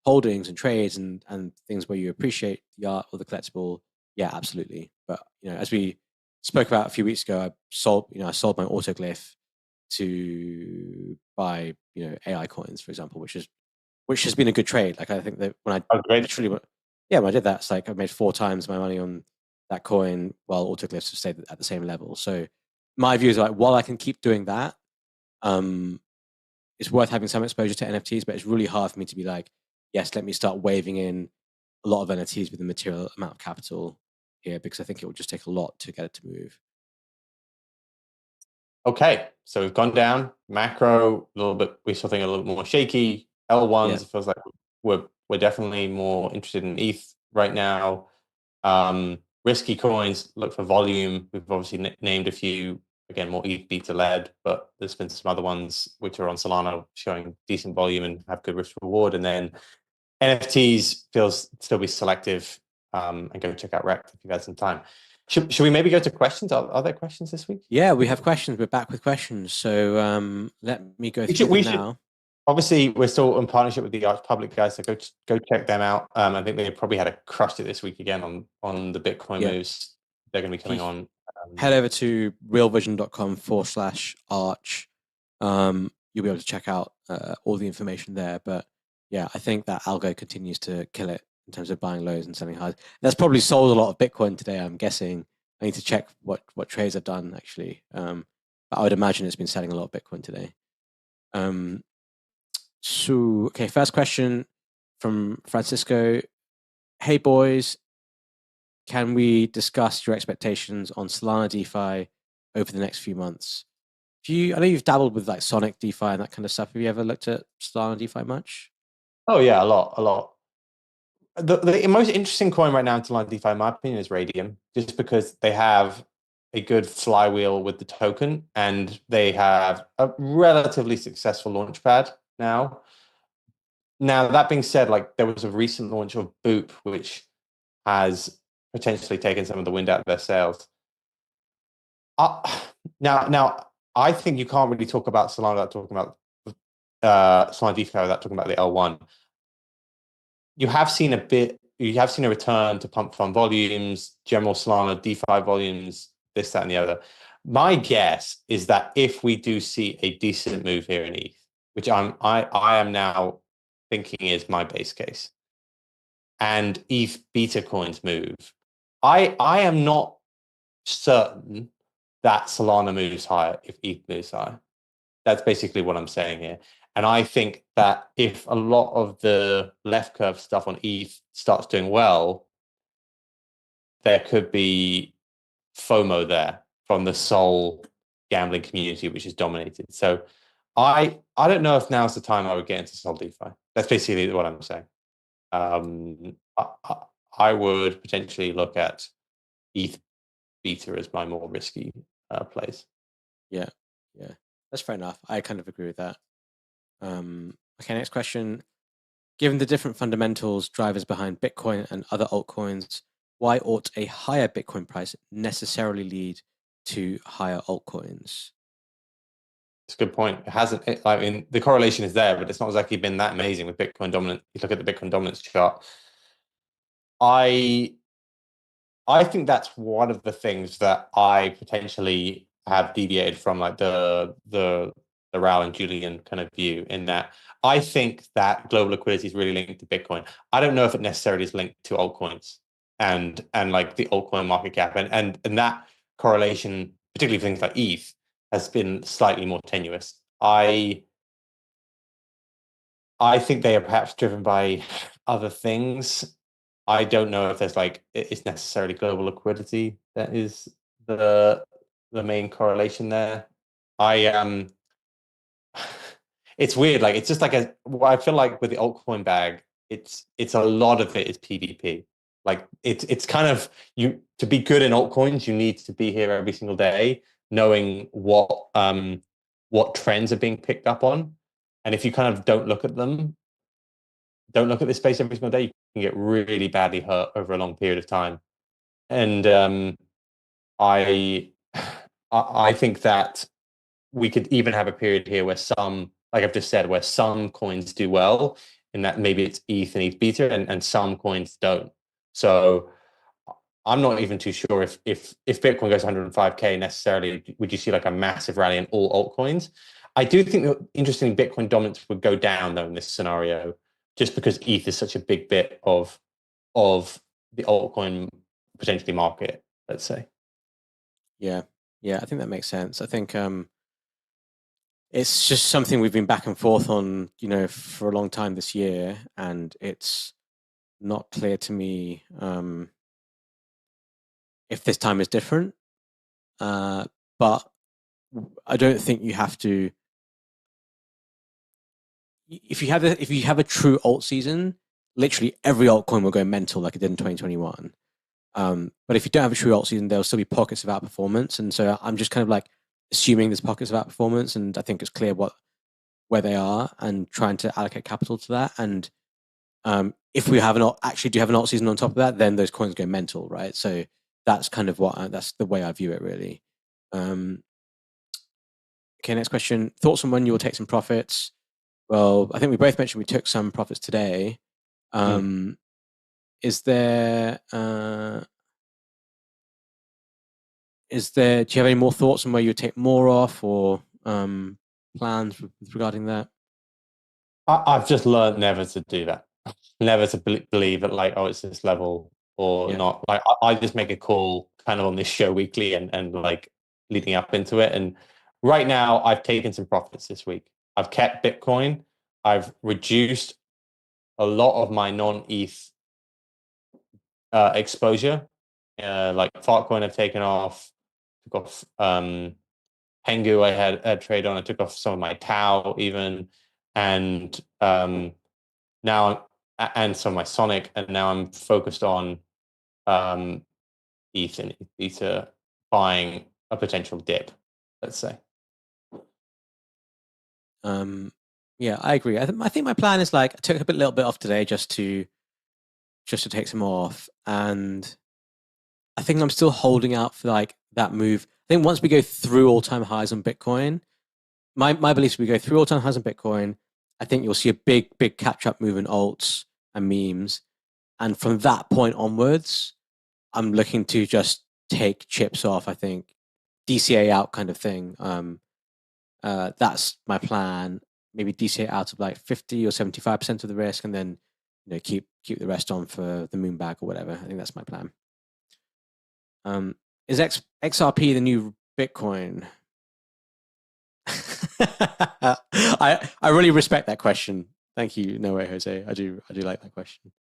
holdings and trades and things where you appreciate the art or the collectible, yeah, absolutely. But as we spoke about a few weeks ago, I sold my autoglyph to buy AI coins, for example, which has been a good trade. Like I think that when I when I did that, it's like I made 4 times my money on that coin while autoglyphs have stayed at the same level. So my view is like while I can keep doing that, it's worth having some exposure to NFTs, but it's really hard for me to be like, yes, let me start waving in a lot of NFTs with a material amount of capital here, because I think it will just take a lot to get it to move. Okay, so we've gone down macro a little bit. We saw things a little more shaky. L1s, it feels like we're definitely more interested in ETH right now. Risky coins, look for volume. We've obviously named a few, again, more ETH beta led, but there's been some other ones which are on Solana showing decent volume and have good risk reward. And then NFTs feels still be selective, and go check out Rekt if you've had some time. Should we maybe go to questions? Are there questions this week? Yeah, we have questions. We're back with questions. So let me go through them now. Obviously, we're still in partnership with the Arch Public guys, so go check them out. I think they probably had crushed it this week again on the Bitcoin moves. They're going to be coming on. Head over to realvision.com/arch. You'll be able to check out all the information there. But yeah, I think that algo continues to kill it in terms of buying lows and selling highs. That's probably sold a lot of Bitcoin today, I'm guessing. I need to check what trades I've done actually. But I would imagine it's been selling a lot of Bitcoin today. So, okay, first question from Francisco. Hey boys, can we discuss your expectations on Solana DeFi over the next few months? I know you've dabbled with like Sonic DeFi and that kind of stuff. Have you ever looked at Solana DeFi much? Oh yeah, a lot. The most interesting coin right now in Solana DeFi, in my opinion, is Radium, just because they have a good flywheel with the token and they have a relatively successful launchpad now. Now, that being said, like there was a recent launch of Boop, which has potentially taken some of the wind out of their sails. Now, I think you can't really talk about Solana without talking about Solana DeFi without talking about the L1. You have seen a return to pump fund volumes, general Solana DeFi volumes, this, that, and the other. My guess is that if we do see a decent move here in ETH, which I am now thinking is my base case, and ETH beta coins move, I am not certain that Solana moves higher if ETH moves higher. That's basically what I'm saying here. And I think that if a lot of the left curve stuff on ETH starts doing well, there could be FOMO there from the Sol gambling community, which is dominated. So I don't know if now's the time I would get into Sol DeFi. That's basically what I'm saying. I would potentially look at ETH beta as my more risky plays. Yeah, that's fair enough. I kind of agree with that. Okay, next question. Given the different fundamentals drivers behind Bitcoin and other altcoins, why ought a higher Bitcoin price necessarily lead to higher altcoins? It's a good point. It hasn't. I mean, the correlation is there, but it's not exactly been that amazing with Bitcoin dominant. You look at the Bitcoin dominance chart. I think that's one of the things that I potentially have deviated from, like the Raul and Julian kind of view, in that I think that global liquidity is really linked to Bitcoin. I don't know if it necessarily is linked to altcoins. and like the altcoin market cap, and that correlation, particularly for things like ETH, has been slightly more tenuous. I think they are perhaps driven by other things. I don't know if there's like it's necessarily global liquidity that is the main correlation there. I it's weird. Like it's just like I feel like with the altcoin bag, it's a lot of it is PvP. Like it's kind of you to be good in altcoins, you need to be here every single day, knowing what trends are being picked up on. And if you kind of don't look at them, don't look at this space every single day, you can get really badly hurt over a long period of time. And I I think that we could even have a period here where some, like I've just said, where some coins do well, and that maybe it's ETH and ETH beta, and some coins don't. So I'm not even too sure if Bitcoin goes 105K necessarily, would you see like a massive rally in all altcoins? I do think that interestingly, Bitcoin dominance would go down though in this scenario, just because ETH is such a big bit of the altcoin potentially market, let's say. Yeah, yeah, I think that makes sense. I think it's just something we've been back and forth on, for a long time this year, and it's not clear to me if this time is different. But I don't think you have to. If you have a true alt season, literally every altcoin will go mental like it did in 2021. But if you don't have a true alt season, there'll still be pockets of outperformance, and so I'm just kind of like assuming there's pockets of outperformance, and I think it's clear where they are, and trying to allocate capital to that. And if we actually do have an alt season on top of that, then those coins go mental, right? So that's kind of that's the way I view it, really. Okay, next question. Thoughts on when you will take some profits? Well, I think we both mentioned we took some profits today. Is there? Do you have any more thoughts on where you would take more off, or plans regarding that? I've just learned never to do that. Never to believe that like, oh, it's this level or not. Like I just make a call kind of on this show weekly and like leading up into it. And right now I've taken some profits this week. I've kept Bitcoin. I've reduced a lot of my non-ETH exposure. Like Fartcoin I've taken off, took off Pengu I had a trade on. I took off some of my Tau even, and now and some of my Sonic, and now I'm focused on ETH and Ether buying a potential dip, let's say. Yeah, I agree. I think my plan is like I took a little bit off today just to take some off, and I think I'm still holding out for like that move. I think once we go through all-time highs on Bitcoin, my belief is we go through all-time highs on Bitcoin, I think you'll see a big catch-up move in alts and memes, and from that point onwards, I'm looking to just take chips off. I think DCA out kind of thing. That's my plan. Maybe DCA out of like 50 or 75% of the risk, and then keep the rest on for the moon bag or whatever. I think that's my plan. Is XRP the new Bitcoin? I really respect that question. Thank you. No way, Jose. I do like that question.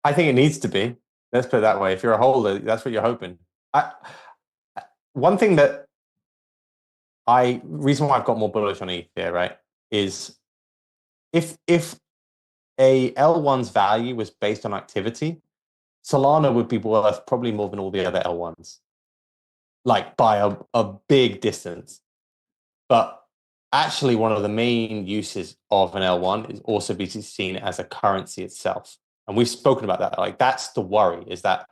I think it needs to be. Let's put it that way. If you're a holder, that's what you're hoping. One thing that reason why I've got more bullish on ETH here, right, is if a L1's value was based on activity, Solana would be worth probably more than all the other L1s, like by a big distance. But actually, one of the main uses of an L1 is also be seen as a currency itself. And we've spoken about that. Like that's the worry, is that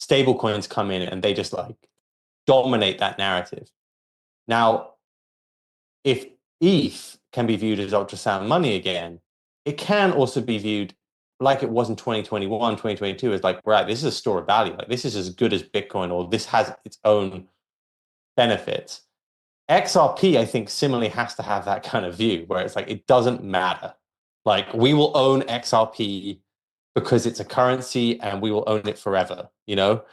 stablecoins come in and they just like dominate that narrative. Now, if ETH can be viewed as ultrasound money again, it can also be viewed like it was in 2021, 2022, as like, right, this is a store of value. Like this is as good as Bitcoin, or this has its own benefits. XRP, I think, similarly has to have that kind of view where it's like, it doesn't matter. Like we will own XRP because it's a currency and we will own it forever, you know?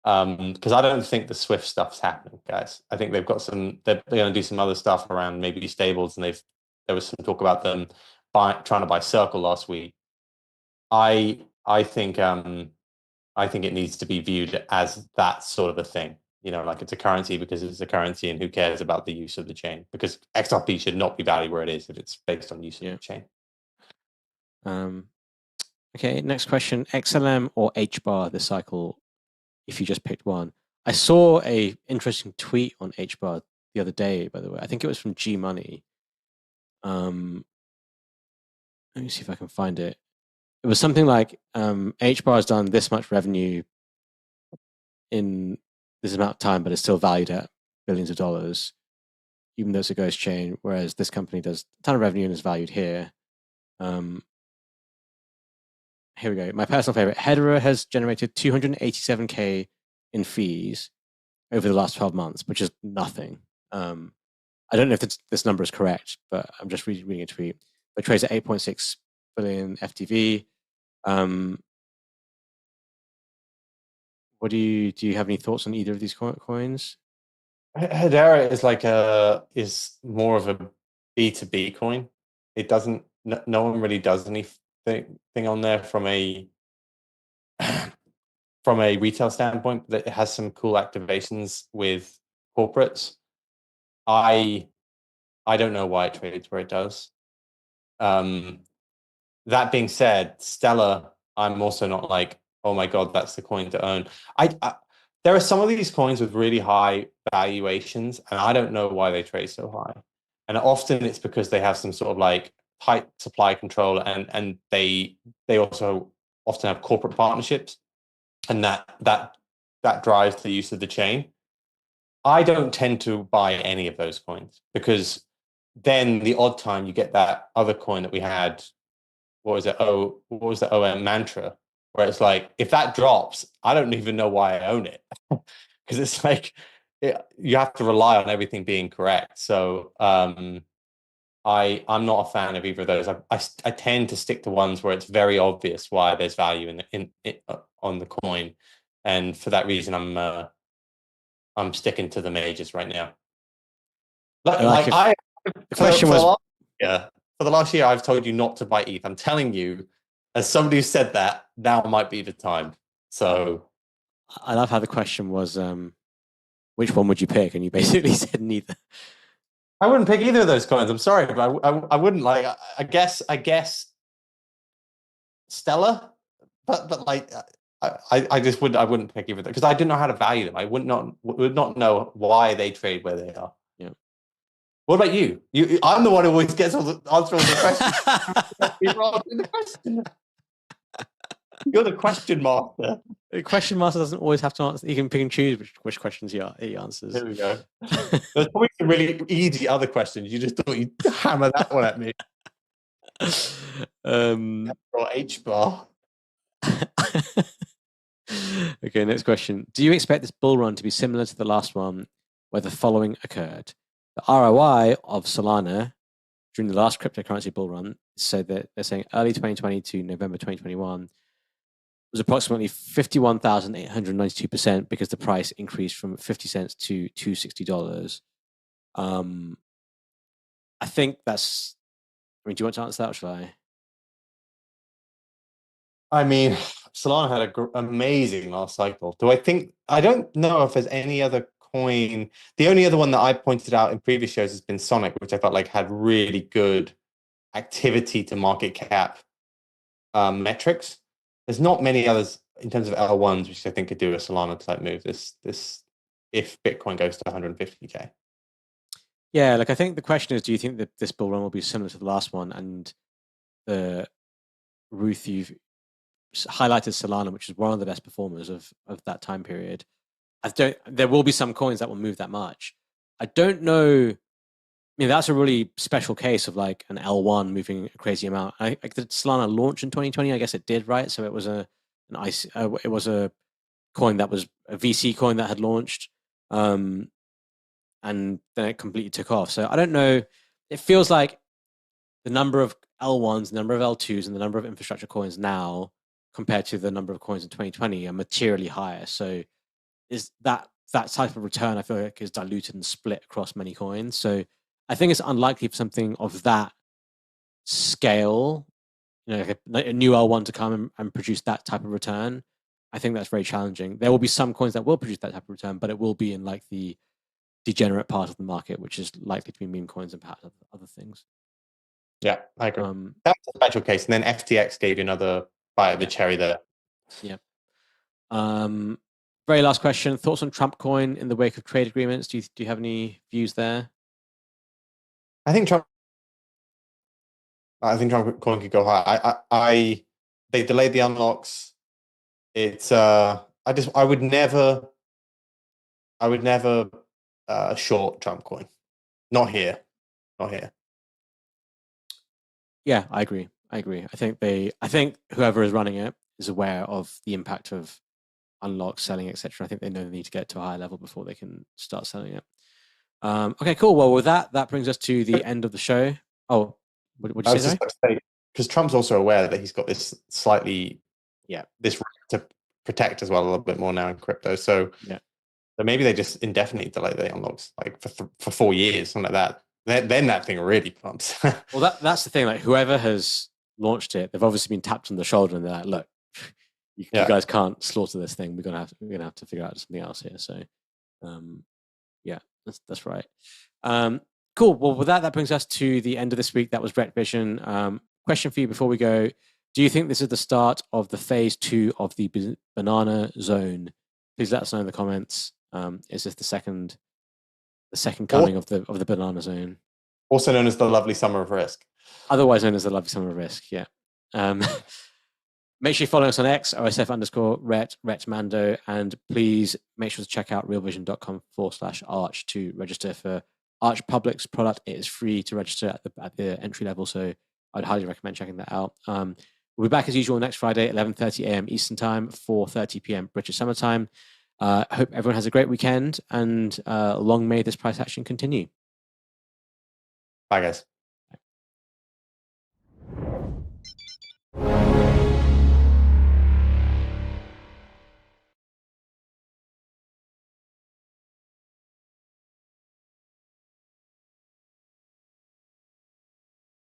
Because I don't think the Swift stuff's happening, guys. I think they've got they're going to do some other stuff around maybe stables, and there was some talk about them trying to buy Circle last week. I think it needs to be viewed as that sort of a thing. You know, like it's a currency because it's a currency, and who cares about the use of the chain? Because XRP should not be valued where it is if it's based on use of the chain. Okay, next question. XLM or HBAR this cycle, if you just picked one. I saw a interesting tweet on HBAR the other day, by the way. I think it was from G Money. Let me see if I can find it. It was something like HBAR has done this much revenue in this amount of time, but it's still valued at billions of dollars, even though it's a ghost chain, whereas this company does a ton of revenue and is valued here. Here we go. My personal favorite. Hedera has generated 287K in fees over the last 12 months, which is nothing. I don't know if this number is correct, but I'm just reading a tweet. It trades at 8.6 billion FTV. What do you have any thoughts on either of these coins? Hedera is more of a B2B coin. It doesn't. No one really does anything on there from a retail standpoint. That it has some cool activations with corporates. I don't know why it trades where it does. That being said, Stellar, I'm also not like, oh my God, that's the coin to own. There are some of these coins with really high valuations, and I don't know why they trade so high. And often it's because they have some sort of like tight supply control, and they also often have corporate partnerships, and that drives the use of the chain. I don't tend to buy any of those coins because then the odd time you get that other coin that we had, what was the OM mantra, where it's like, if that drops, I don't even know why I own it. Because it's like you have to rely on everything being correct. So I'm not a fan of either of those. I tend to stick to ones where it's very obvious why there's value in on the coin, and for that reason I'm sticking to the majors right now. The question was, for the last year, I've told you not to buy ETH. I'm telling you, as somebody who said that, now might be the time. So I love how the question was, which one would you pick? And you basically said neither. I wouldn't pick either of those coins. I'm sorry, but I wouldn't. Like, I guess Stellar, but like I just wouldn't. I wouldn't pick either because I didn't know how to value them. I would not know why they trade where they are. Yeah. What about you? I'm the one who always gets answer all the questions. You're the question master. The question master doesn't always have to answer. He can pick and choose which questions he answers. There we go. There's probably some really easy other questions. You just thought you'd hammer that one at me. Or H-bar. Okay, next question. Do you expect this bull run to be similar to the last one where the following occurred? The ROI of Solana during the last cryptocurrency bull run, so that they're saying early 2020 to November 2021, was approximately 51,892% because the price increased from 50 cents to $260. I think that's. I mean, do you want to answer that, or shall I? I mean, Solana had an amazing last cycle. I don't know if there's any other coin. The only other one that I pointed out in previous shows has been Sonic, which I felt like had really good activity to market cap metrics. There's not many others in terms of L1s, which I think could do a Solana type move. This if Bitcoin goes to 150K. Yeah, like I think the question is, do you think that this bull run will be similar to the last one? And Ruth, you've highlighted Solana, which is one of the best performers of that time period. There will be some coins that will move that much. I don't know. I mean, that's a really special case of like an L1 moving a crazy amount. Did Solana launch in 2020? I guess it did, right? So it was it was a coin that was a VC coin that had launched, and then it completely took off. So I don't know. It feels like the number of L1s, the number of L2s, and the number of infrastructure coins now compared to the number of coins in 2020 are materially higher. So is that type of return, I feel like, is diluted and split across many coins. So I think it's unlikely for something of that scale, like a new L1 to come and produce that type of return. I think that's very challenging. There will be some coins that will produce that type of return, but it will be in like the degenerate part of the market, which is likely to be meme coins and perhaps other things. Yeah, I agree. That's a special case. And then FTX gave you another bite of the cherry there. Yeah. Very last question. Thoughts on Trump coin in the wake of trade agreements? Do you have any views there? I think Trump coin could go high. They delayed the unlocks. It's I would never short Trump coin. Not here. Yeah, I agree. I think whoever is running it is aware of the impact of unlock, selling, etc. I think they know they need to get to a higher level before they can start selling it. Okay, cool. Well, with that brings us to the end of the show. Oh, what did you say? Because Trump's also aware that he's got this slightly, this right to protect as well a little bit more now in crypto. So maybe they just indefinitely delay the unlocks, like for 4 years, something like that. Then that thing really pumps. Well, that's the thing. Like whoever has launched it, they've obviously been tapped on the shoulder, and they're like, "Look, you guys can't slaughter this thing. We're gonna have to figure out something else here." So, yeah, that's right. Cool. Well, with that brings us to the end of this week. That was Rekt Vision. Question for you before we go: do you think this is the start of the phase 2 of the banana zone? Please let us know in the comments. Is this the second coming of the banana zone? Also known as the lovely summer of risk. Otherwise known as the lovely summer of risk, yeah. Make sure you follow us on X, OSF_Rekt, and please make sure to check out realvision.com/Arch to register for Arch Public's product. It is free to register at the entry level, so I'd highly recommend checking that out. We'll be back as usual next Friday, 11:30 a.m. Eastern Time, 4:30 p.m. British Summer Time. I hope everyone has a great weekend, and long may this price action continue. Bye, guys.